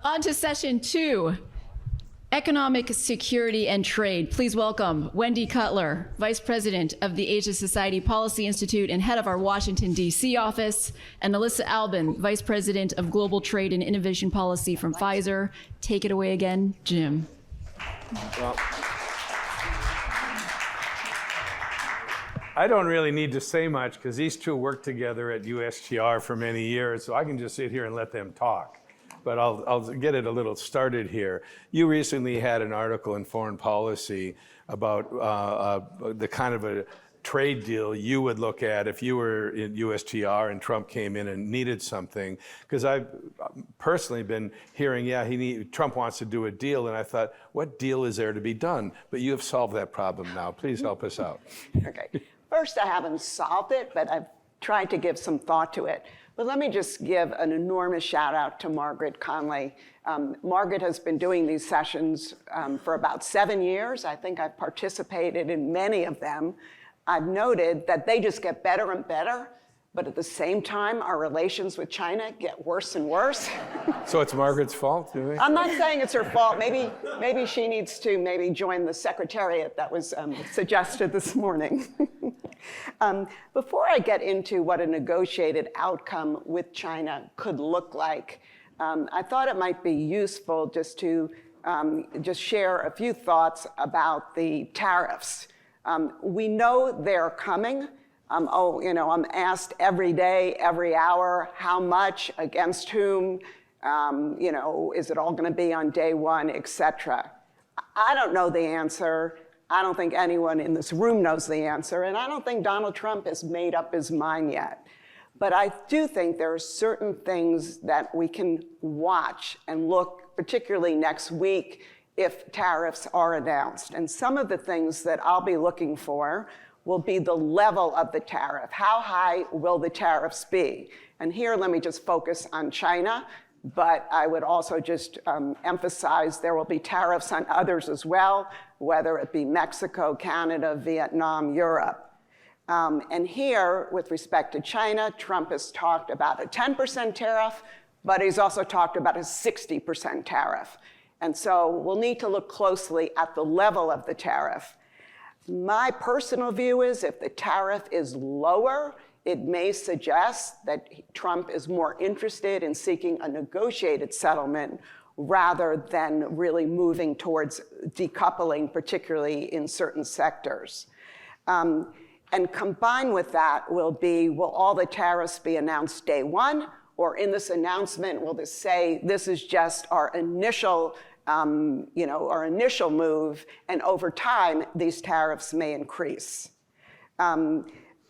On to session 2, economic security and trade. Please welcome Wendy Cutler, Vice President of the Asia Society Policy Institute and head of our Washington, D.C. office, and Elissa Alben, Vice President of Global Trade and Innovation Policy from Pfizer. Take it away again, Jim. Well, I don't really need to say much because these two worked together at USTR for many years, so I can just sit here and let them talk. But I'll get it a little started here. You recently had an article in Foreign Policy about the kind of a trade deal you would look at if you were in USTR and Trump came in and needed something. Because I've personally been hearing, Trump wants to do a deal, and I thought, what deal is there to be done? But you have solved that problem now. Please help us out. Okay. First, I haven't solved it, but I've tried to give some thought to it. But let me just give an enormous shout out to Margaret Conley. Margaret has been doing these sessions for about 7 years. I think I've participated in many of them. I've noted that they just get better and better, but at the same time, our relations with China get worse and worse. So it's Margaret's fault, do you think? I'm not saying it's her fault. Maybe she needs to join the secretariat that was suggested this morning. Before I get into what a negotiated outcome with China could look like, I thought it might be useful just to share a few thoughts about the tariffs. We know they're coming. I'm asked every day, every hour, how much, against whom, is it all going to be on day one, et cetera. I don't know the answer. I don't think anyone in this room knows the answer, and I don't think Donald Trump has made up his mind yet. But I do think there are certain things that we can watch and look, particularly next week, if tariffs are announced. And some of the things that I'll be looking for will be the level of the tariff. How high will the tariffs be? And here, let me just focus on China, but I would also just emphasize there will be tariffs on others as well, whether it be Mexico, Canada, Vietnam, Europe. And here, with respect to China, Trump has talked about a 10% tariff, but he's also talked about a 60% tariff. And so we'll need to look closely at the level of the tariff. My personal view is if the tariff is lower, it may suggest that Trump is more interested in seeking a negotiated settlement rather than really moving towards decoupling, particularly in certain sectors. And combined with that will all the tariffs be announced day one? Or in this announcement, will this say, this is just our initial move, and over time, these tariffs may increase.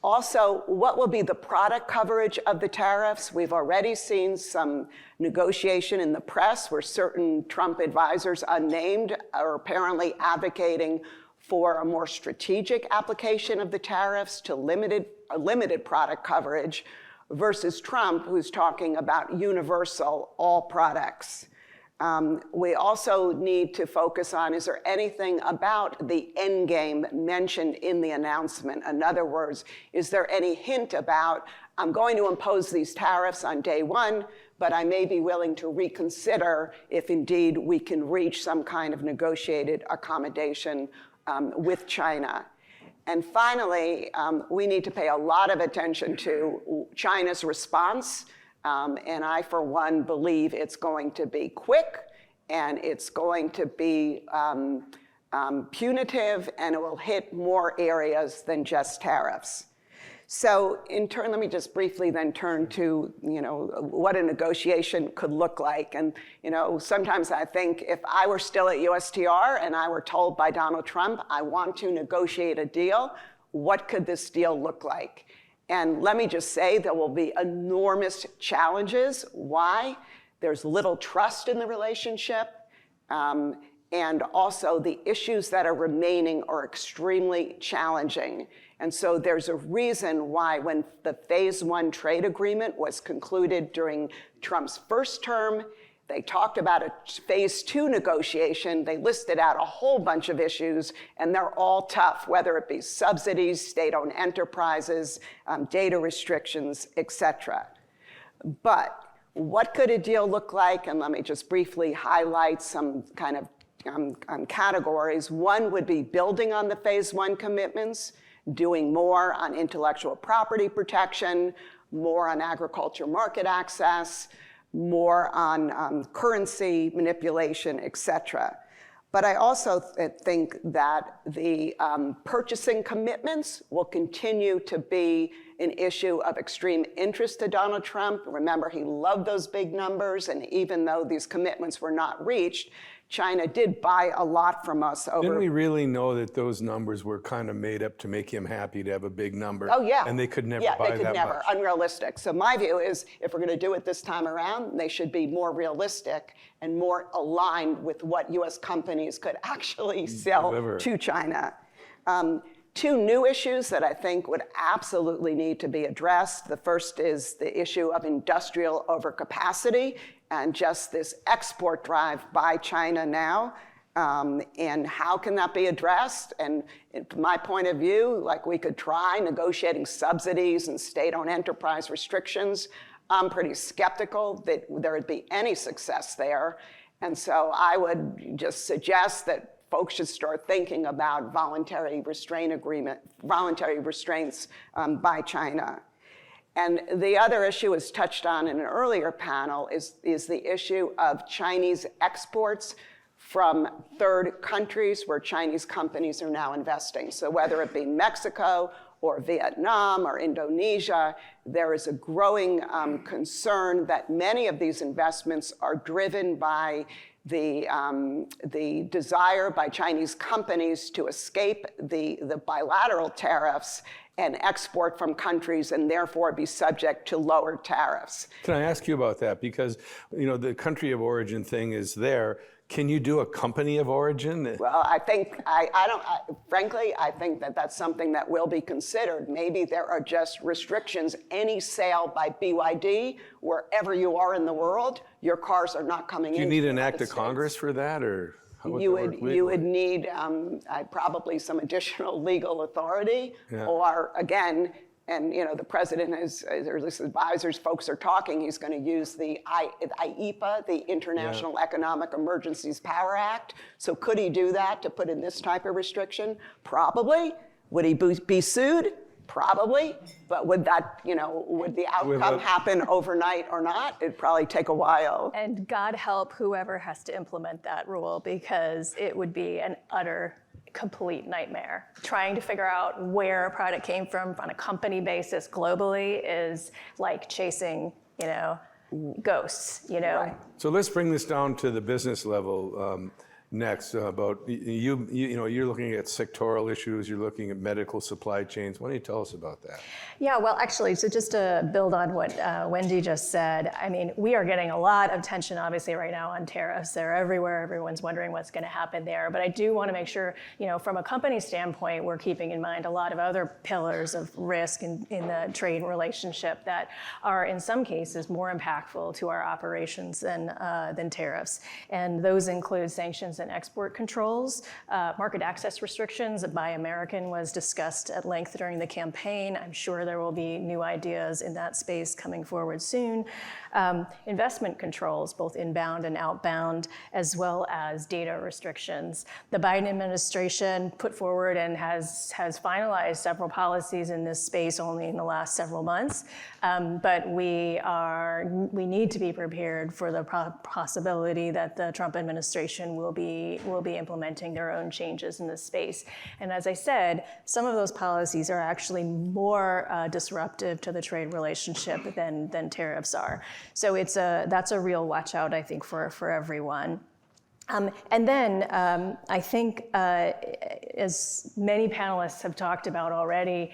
Also, what will be the product coverage of the tariffs? We've already seen some negotiation in the press where certain Trump advisors, unnamed, are apparently advocating for a more strategic application of the tariffs to limited product coverage versus Trump, who's talking about universal all products. We also need to focus on, is there anything about the end game mentioned in the announcement? In other words, is there any hint about, I'm going to impose these tariffs on day one, but I may be willing to reconsider if indeed we can reach some kind of negotiated accommodation with China. And finally, we need to pay a lot of attention to China's response. And I, for one, believe it's going to be quick, and it's going to be punitive, and it will hit more areas than just tariffs. So in turn, let me just briefly then turn to what a negotiation could look like. And sometimes I think if I were still at USTR and I were told by Donald Trump, I want to negotiate a deal, what could this deal look like? And let me just say there will be enormous challenges. Why? There's little trust in the relationship. And also the issues that are remaining are extremely challenging. And so there's a reason why when the phase 1 trade agreement was concluded during Trump's first term, they talked about a phase 2 negotiation. They listed out a whole bunch of issues, and they're all tough, whether it be subsidies, state-owned enterprises, data restrictions, et cetera. But What could a deal look like? And let me just briefly highlight some kind of categories. One would be building on the phase one commitments, doing more on intellectual property protection, more on agriculture market access, more on currency manipulation, et cetera. But I also think that the purchasing commitments will continue to be an issue of extreme interest to Donald Trump. Remember, he loved those big numbers, and even though these commitments were not reached, China did buy a lot from us over. Didn't we really know that those numbers were kind of made up to make him happy to have a big number? Oh, yeah. And they could never buy that much. Yeah, they could never. Unrealistic. So my view is if we're going to do it this time around, they should be more realistic and more aligned with what U.S. companies could actually sell to China. Two new issues that I think would absolutely need to be addressed. The first is the issue of industrial overcapacity and just this export drive by China now. And how can that be addressessed? And from my point of view, like we could try negotiating subsidies and state-owned enterprise restrictions. I'm pretty skeptical that there would be any success there. And so I would just suggest that folks should start thinking about voluntary restraints by China. And the other issue is touched on in an earlier panel is the issue of Chinese exports from third countries where Chinese companies are now investing. So whether it be Mexico or Vietnam or Indonesia, there is a growing concern that many of these investments are driven by the desire by Chinese companies to escape the bilateral tariffs and export from countries and therefore be subject to lower tariffs. Can I ask you about that? Because the country of origin thing is there. Can you do a company of origin? Well, I think, frankly, I think that that's something that will be considered. Maybe there are just restrictions. Any sale by BYD, wherever you are in the world, your cars are not coming in. Do you need an act of Congress for that, or? You would need probably some additional legal authority, or again, and the president or his advisors, folks are talking, he's going to use the IEPA, the International Economic Emergencies Power Act. So could he do that to put in this type of restriction? Probably. Would he be sued? Probably. But would that, would the outcome happen overnight or not? It'd probably take a while. And God help whoever has to implement that rule, because it would be an utter complete nightmare. Trying to figure out where a product came from on a company basis globally is like chasing, ghosts, Right. So let's bring this down to the business level next. About you're looking at sectoral issues. You're looking at medical supply chains. Why don't you tell us about that? Yeah, well, actually, so just to build on what Wendy just said, I mean, we are getting a lot of tension, obviously, right now on tariffs. They're everywhere. Everyone's wondering what's going to happen there. But I do want to make sure, from a company standpoint, we're keeping in mind a lot of other pillars of risk in the trade relationship that are, in some cases, more impactful to our operations than tariffs. And those include sanctions and export controls. Market access restrictions. Buy American was discussed at length during the campaign. I'm sure there will be new ideas in that space coming forward soon. Investment controls, both inbound and outbound, as well as data restrictions. The Biden administration put forward and has finalized several policies in this space only in the last several months. But we need to be prepared for the possibility that the Trump administration will be implementing their own changes in this space. And as I said, some of those policies are actually more disruptive to the trade relationship than tariffs are. So that's a real watch out, I think, for everyone. And then I think, as many panelists have talked about already,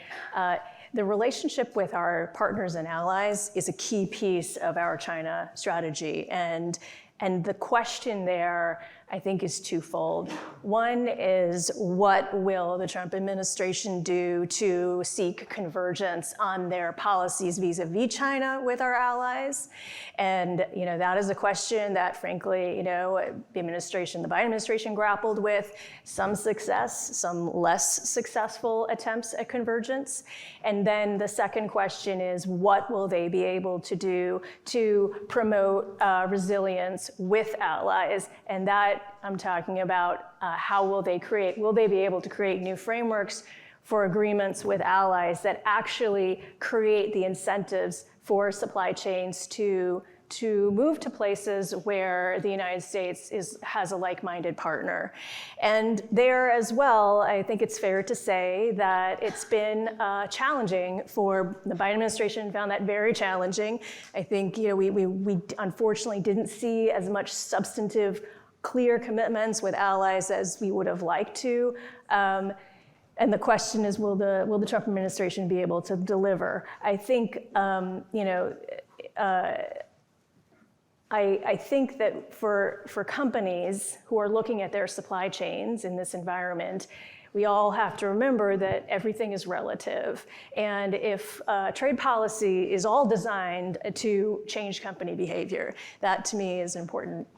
the relationship with our partners and allies is a key piece of our China strategy. And And the question there, I think, is twofold. One is, what will the Trump administration do to seek convergence on their policies vis-a-vis China with our allies? And that is a question that, frankly, the Biden administration grappled with. Some success, some less successful attempts at convergence. And then the second question is, what will they be able to do to promote resilience with allies? And that I'm talking about how will they be able to create new frameworks for agreements with allies that actually create the incentives for supply chains to move to places where the United States has a like-minded partner. And there as well, I think it's fair to say that it's been challenging for the Biden administration, found that very challenging. I think we unfortunately didn't see as much substantive, clear commitments with allies as we would have liked to. And the question is, will the Trump administration be able to deliver? I think, I think that for companies who are looking at their supply chains in this environment, we all have to remember that everything is relative. And if trade policy is all designed to change company behavior, that to me is an important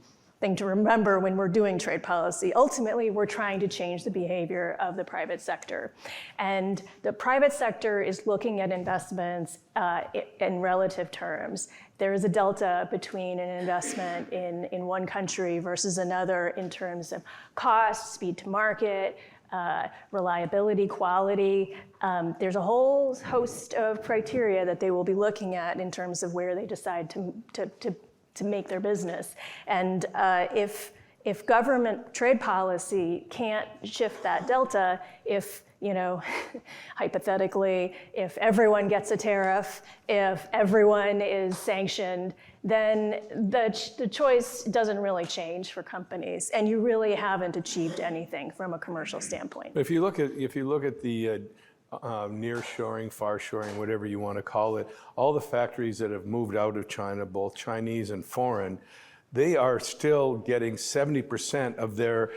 thing to remember when we're doing trade policy. Ultimately, we're trying to change the behavior of the private sector. And the private sector is looking at investments in relative terms. There is a delta between an investment in one country versus another in terms of cost, speed to market, reliability, quality. There's a whole host of criteria that they will be looking at in terms of where they decide to make their business. And if government trade policy can't shift that delta, if hypothetically, if everyone gets a tariff, if everyone is sanctioned, then the choice doesn't really change for companies, and you really haven't achieved anything from a commercial standpoint. If you look at the near-shoring, far-shoring, whatever you want to call it, all the factories that have moved out of China, both Chinese and foreign, they are still getting 70% of their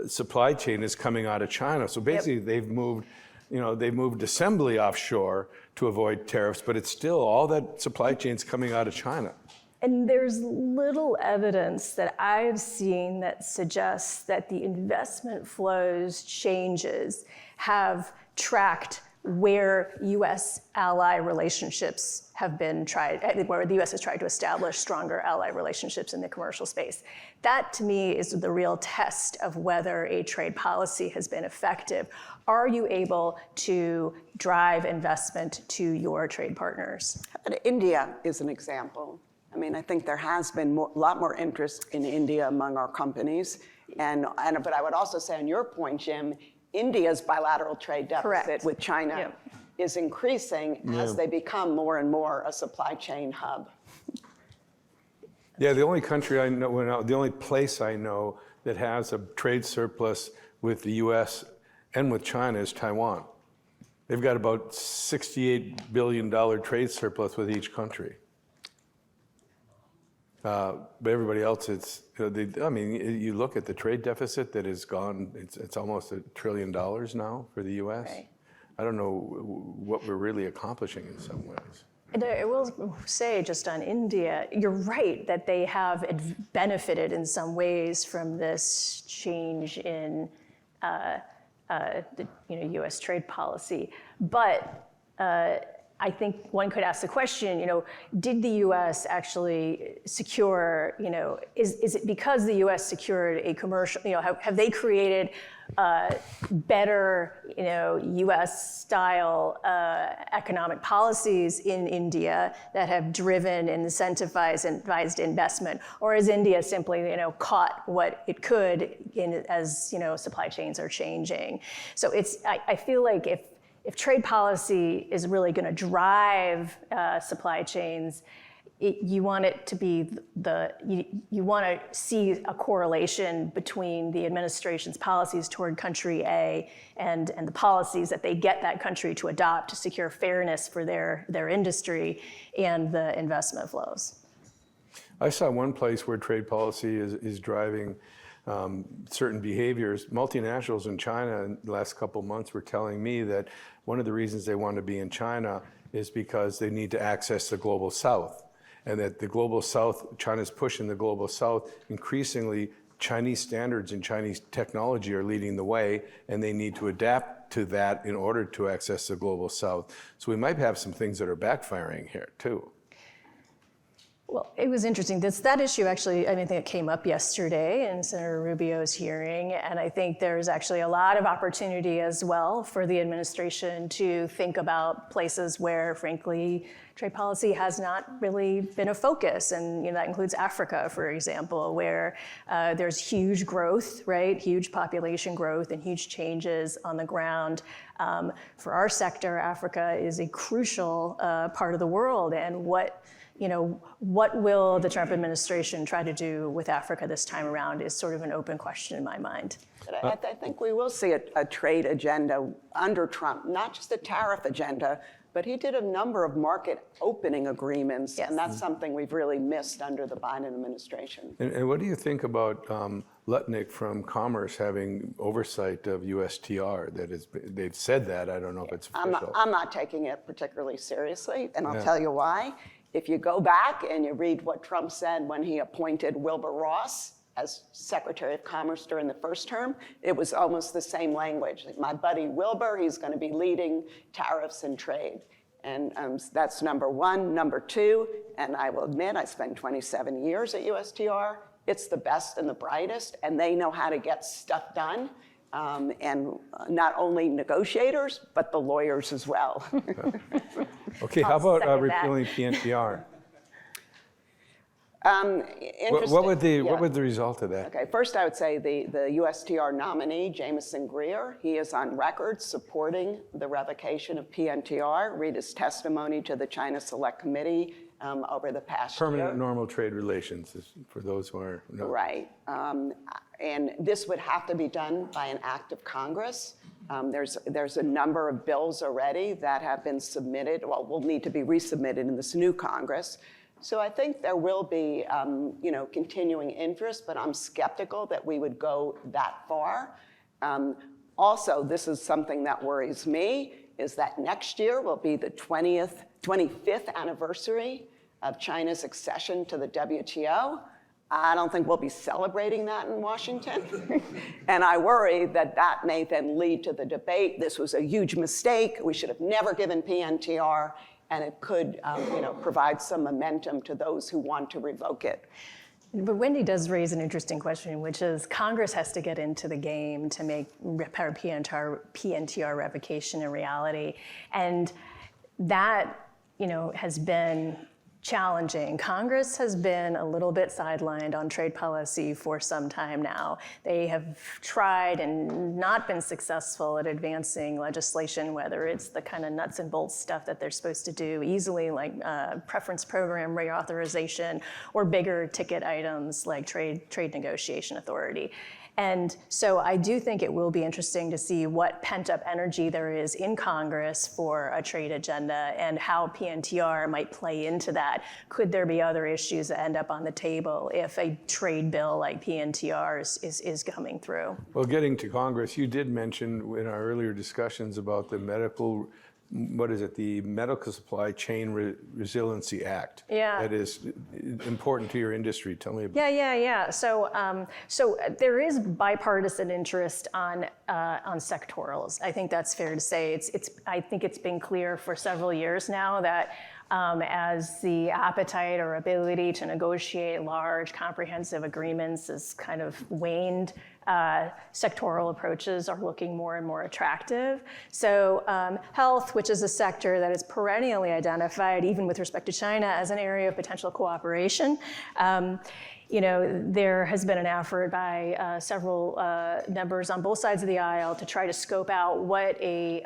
supply chain is coming out of China. So basically, they've moved assembly offshore to avoid tariffs, but it's still all that supply chain's coming out of China. And there's little evidence that I've seen that suggests that the investment flows changes have tracked where U.S. ally relationships have been tried, where the U.S. has tried to establish stronger ally relationships in the commercial space. That, to me, is the real test of whether a trade policy has been effective. Are you able to drive investment to your trade partners? But India is an example. I mean, I think there has been a lot more interest in India among our companies. But I would also say, on your point, Jim, India's bilateral trade deficit with China is increasing as they become more and more a supply chain hub. Yeah, the only country I know, the only place I know that has a trade surplus with the U.S. and with China is Taiwan. They've got about $68 billion trade surplus with each country. But everybody else, you look at the trade deficit that is gone, it's almost $1 trillion now for the U.S. Right. I don't know what we're really accomplishing in some ways. And I will say, just on India, you're right that they have benefited in some ways from this change in the U.S. trade policy. But I think one could ask the question, did the U.S. actually secure, is it because the U.S. secured a commercial, have they created better, U.S.-style economic policies in India that have driven and incentivized investment? Or is India simply, caught what it could as, supply chains are changing? So I feel like if trade policy is really going to drive supply chains, you want it to be you want to see a correlation between the administration's policies toward country A and the policies that they get that country to adopt to secure fairness for their industry and the investment flows. I saw one place where trade policy is driving certain behaviors. Multinationals in China in the last couple of months were telling me that one of the reasons they want to be in China is because they need to access the global south. And that the global south, China's pushing the global south, increasingly Chinese standards and Chinese technology are leading the way, and they need to adapt to that in order to access the global south. So we might have some things that are backfiring here too. Well, it was interesting. That issue actually, I think it came up yesterday in Senator Rubio's hearing, and I think there's actually a lot of opportunity as well for the administration to think about places where, frankly, trade policy has not really been a focus, and that includes Africa, for example, where there's huge growth, right? Huge population growth and huge changes on the ground. For our sector, Africa is a crucial part of the world, and what will the Trump administration try to do with Africa this time around is sort of an open question in my mind. But I think we will see a trade agenda under Trump, not just a tariff agenda, but he did a number of market opening agreements, yes. And that's something we've really missed under the Biden administration. And what do you think about Lutnick from Commerce having oversight of USTR? They've said that. I don't know if it's official. I'm not taking it particularly seriously, and I'll tell you why. If you go back and you read what Trump said when he appointed Wilbur Ross as Secretary of Commerce during the first term, it was almost the same language. Like, my buddy Wilbur, he's going to be leading tariffs and trade. And that's number one. Number two, and I will admit, I spent 27 years at USTR. It's the best and the brightest, and they know how to get stuff done. And not only negotiators, but the lawyers as well. Okay, how about repealing PNTR? What would the result of that? Okay, first I would say the USTR nominee, Jameson Greer, he is on record supporting the revocation of PNTR. Read his testimony to the China Select Committee over the past year. Permanent normal trade relations, for those who are. No. Right. And this would have to be done by an act of Congress. There's a number of bills already that have been submitted, will need to be resubmitted in this new Congress. So I think there will be, continuing interest, but I'm skeptical that we would go that far. Also, this is something that worries me, is that next year will be the 25th anniversary of China's accession to the WTO. I don't think we'll be celebrating that in Washington. And I worry that that may then lead to the debate. This was a huge mistake. We should have never given PNTR. And it could provide some momentum to those who want to revoke it. But Wendy does raise an interesting question, which is Congress has to get into the game to make PNTR revocation a reality. And that has been challenging. Congress has been a little bit sidelined on trade policy for some time now. They have tried and not been successful at advancing legislation, whether it's the kind of nuts and bolts stuff that they're supposed to do easily, like preference program reauthorization, or bigger ticket items like trade negotiation authority. And so I do think it will be interesting to see what pent-up energy there is in Congress for a trade agenda and how PNTR might play into that. Could there be other issues that end up on the table if a trade bill like PNTR is coming through? Well, getting to Congress, you did mention in our earlier discussions about the the Medical Supply Chain Resiliency Act. Yeah. That is important to your industry. Tell me about Yeah. So there is bipartisan interest on sectorals. I think that's fair to say. I think it's been clear for several years now that as the appetite or ability to negotiate large, comprehensive agreements has kind of waned, sectoral approaches are looking more and more attractive. So health, which is a sector that is perennially identified, even with respect to China, as an area of potential cooperation, there has been an effort by several members on both sides of the aisle to try to scope out what a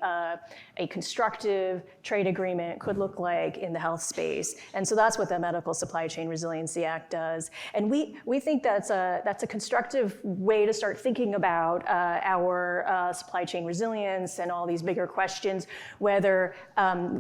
constructive trade agreement could look like in the health space. And so that's what the Medical Supply Chain Resiliency Act does. And we think that's a constructive way to start thinking about our supply chain resilience and all these bigger questions, whether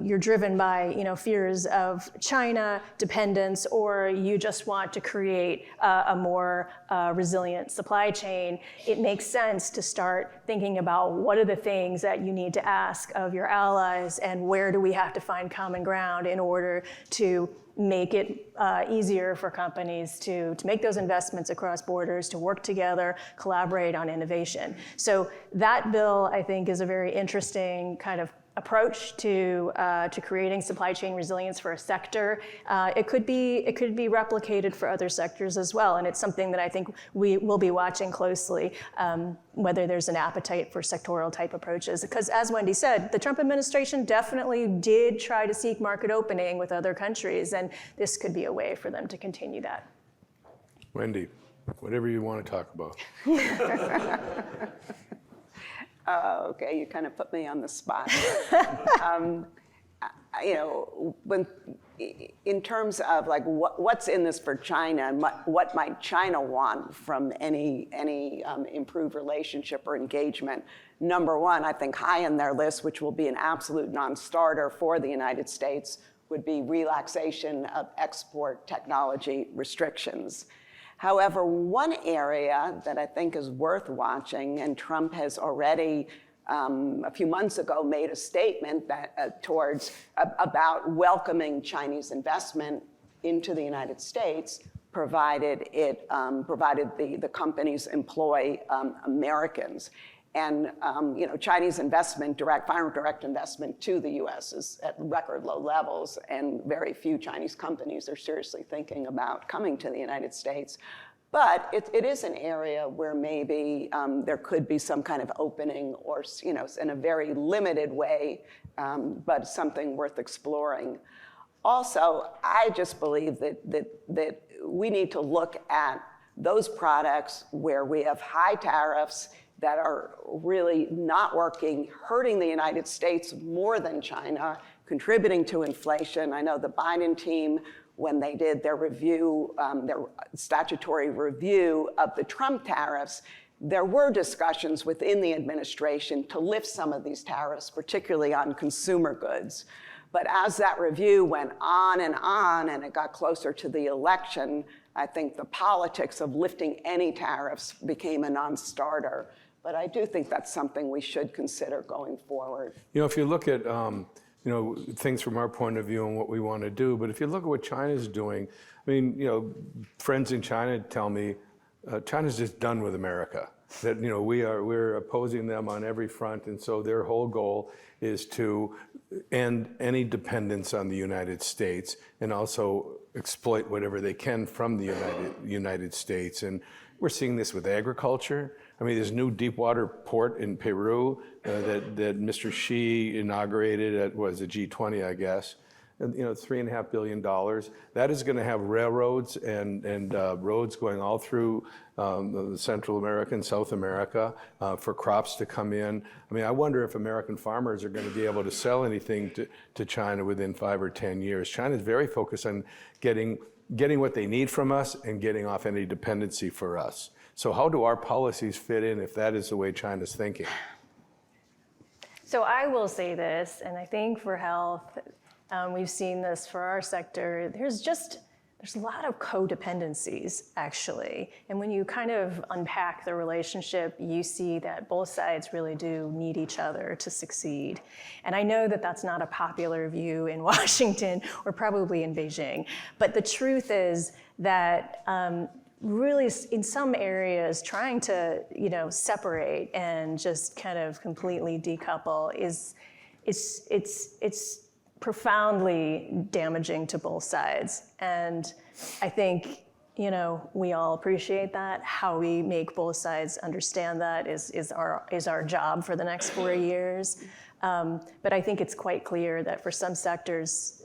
you're driven by fears of China dependence, or you just want to create a more resilient supply chain. It makes sense to start thinking about what are the things that you need to ask of your allies, and where do we have to find common ground in order to make it easier for companies to make those investments across borders, to work together, collaborate on innovation. So that bill, I think, is a very interesting kind of approach to creating supply chain resilience for a sector. It could be replicated for other sectors as well, and it's something that I think we will be watching closely, whether there's an appetite for sectoral type approaches. Because as Wendy said, the Trump administration definitely did try to seek market opening with other countries, and this could be a way for them to continue that. Wendy, whatever you want to talk about. Okay, you kind of put me on the spot. In terms of like what's in this for China, and what might China want from any improved relationship or engagement, number one, I think high on their list, which will be an absolute non-starter for the United States, would be relaxation of export technology restrictions. However, one area that I think is worth watching, and Trump has already a few months ago made a statement that about welcoming Chinese investment into the United States, provided the companies employ Americans. And Chinese investment, foreign direct investment to the U.S. is at record low levels, and very few Chinese companies are seriously thinking about coming to the United States. But it is an area where maybe there could be some kind of opening, or in a very limited way, but something worth exploring. Also, I just believe that we need to look at those products where we have high tariffs that are really not working, hurting the United States more than China, contributing to inflation. I know the Biden team, when they did their review, their statutory review of the Trump tariffs, there were discussions within the administration to lift some of these tariffs, particularly on consumer goods. But as that review went on, and it got closer to the election, I think the politics of lifting any tariffs became a non-starter. But I do think that's something we should consider going forward. If you look at things from our point of view and what we want to do, but if you look at what China's doing, friends in China tell me China's just done with America. That we're opposing them on every front, and so their whole goal is to end any dependence on the United States and also exploit whatever they can from the United States. And we're seeing this with agriculture. There's a new deep water port in Peru that Mr. Xi inaugurated at, a G20, I guess. And, $3.5 billion. That is going to have railroads and roads going all through Central America and South America for crops to come in. I wonder if American farmers are going to be able to sell anything to China within 5 or 10 years. China is very focused on getting what they need from us and getting off any dependency for us. So how do our policies fit in if that is the way China's thinking? So I will say this, and I think for health, we've seen this for our sector, there's a lot of codependencies, actually. And when you kind of unpack the relationship, you see that both sides really do need each other to succeed. And I know that that's not a popular view in Washington or probably in Beijing, but the truth is that really, in some areas, trying to separate and just kind of completely decouple it's profoundly damaging to both sides. And I think we all appreciate that. How we make both sides understand that is our job for the next 4 years. But I think it's quite clear that for some sectors,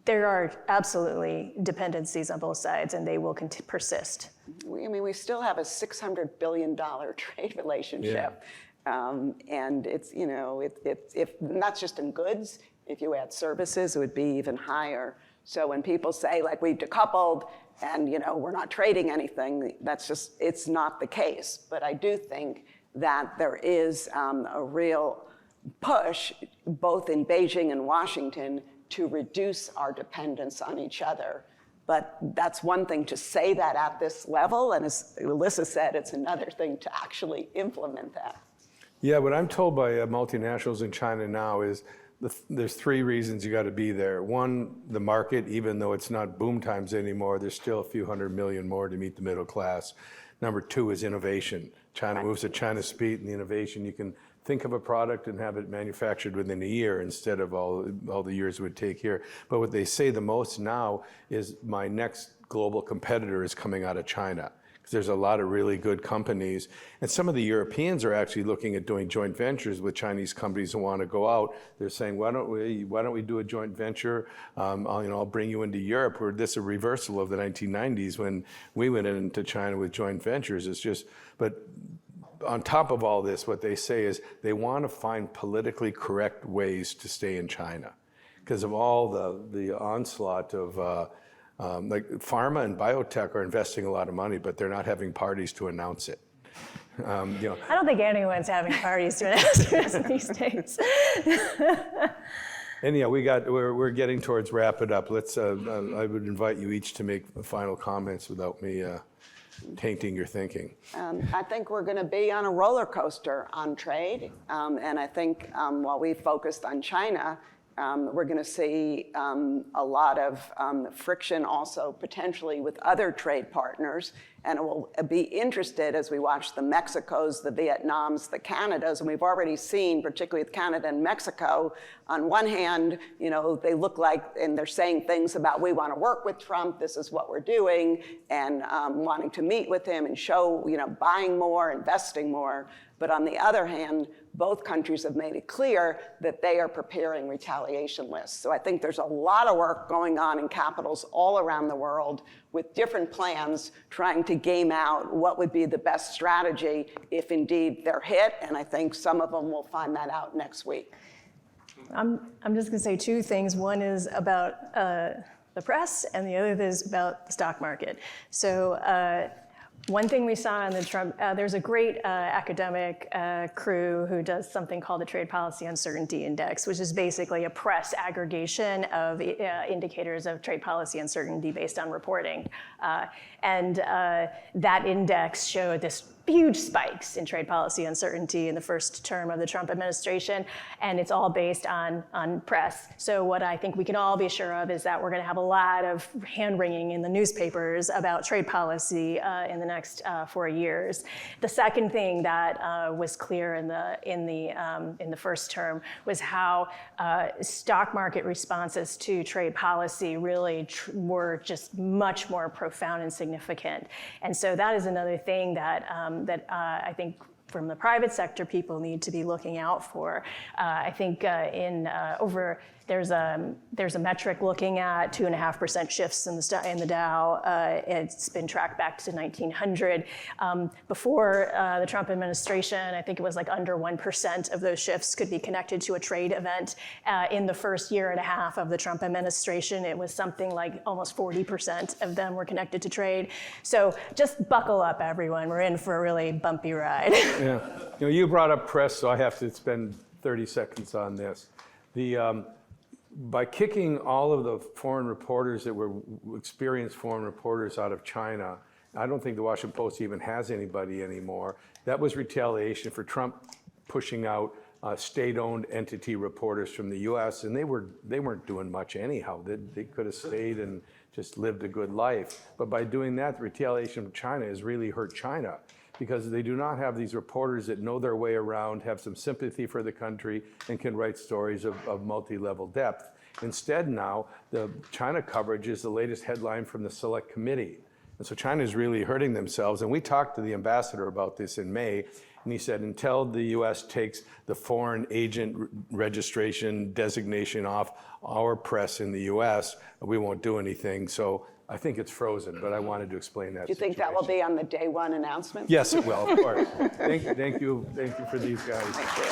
there are absolutely dependencies on both sides, and they will persist. We still have a $600 billion trade relationship. And it's, if that's just in goods, if you add services, it would be even higher. So when people say, like, we've decoupled and, we're not trading anything, it's not the case. But I do think that there is a real push, both in Beijing and Washington, to reduce our dependence on each other. But that's one thing to say that at this level, and as Elissa said, it's another thing to actually implement that. Yeah, what I'm told by multinationals in China now is there's three reasons you got to be there. One, the market, even though it's not boom times anymore, there's still a few 100 million more to meet the middle class. Number two is innovation. China moves at China's speed, and the innovation, you can think of a product and have it manufactured within a year instead of all the years it would take here. But what they say the most now is my next global competitor is coming out of China. Because there's a lot of really good companies. And some of the Europeans are actually looking at doing joint ventures with Chinese companies who want to go out. They're saying, why don't we do a joint venture? I'll bring you into Europe. Where this is a reversal of the 1990s when we went into China with joint ventures. It's just, but on top of all this, what they say is they want to find politically correct ways to stay in China because of all the onslaught of, like pharma and biotech are investing a lot of money, but they're not having parties to announce it. I don't think anyone's having parties to announce it these days. Anyhow, we're getting towards wrap it up. Let's. I would invite you each to make final comments without me tainting your thinking. I think we're going to be on a roller coaster on trade, and I think while we focused on China, we're going to see a lot of friction also potentially with other trade partners, and it will be interested as we watch the Mexicos, the Vietnams, the Canadas, and we've already seen, particularly with Canada and Mexico, on one hand, they look like, and they're saying things about, we want to work with Trump, this is what we're doing, and wanting to meet with him and show, buying more, investing more. But on the other hand, both countries have made it clear that they are preparing retaliation lists. So I think there's a lot of work going on in capitals all around the world with different plans trying to game out what would be the best strategy if indeed they're hit. And I think some of them will find that out next week. I'm just going to say two things. One is about the press, and the other is about the stock market. So one thing we saw in the Trump, there's a great academic crew who does something called the Trade Policy Uncertainty Index, which is basically a press aggregation of indicators of trade policy uncertainty based on reporting. And that index showed this huge spikes in trade policy uncertainty in the first term of the Trump administration, and it's all based on press. So what I think we can all be sure of is that we're going to have a lot of hand-wringing in the newspapers about trade policy in the next 4 years. The second thing that was clear in the first term was how stock market responses to trade policy really were just much more profound and significant. And so that is another thing that I think from the private sector people need to be looking out for. I think there's a metric looking at 2.5% shifts in the Dow. It's been tracked back to 1900. Before the Trump administration, I think it was like under 1% of those shifts could be connected to a trade event. In the first year and a half of the Trump administration, it was something like almost 40% of them were connected to trade. So just buckle up, everyone. We're in for a really bumpy ride. Yeah, you brought up press, so I have to spend 30 seconds on this. By kicking all of the foreign reporters that were experienced foreign reporters out of China, I don't think the Washington Post even has anybody anymore. That was retaliation for Trump pushing out state-owned entity reporters from the U.S., and they weren't doing much anyhow. They could have stayed and just lived a good life. But by doing that, the retaliation from China has really hurt China, because they do not have these reporters that know their way around, have some sympathy for the country, and can write stories of multi-level depth. Instead now, the China coverage is the latest headline from the Select Committee. And so China is really hurting themselves. And we talked to the ambassador about this in May, And he said, until the U.S. takes the foreign agent registration designation off our press in the U.S., we won't do anything. So I think it's frozen, but I wanted to explain that. Do you think that will be on the day one announcement? Yes, it will, of course. Thank you for these guys. Thank you.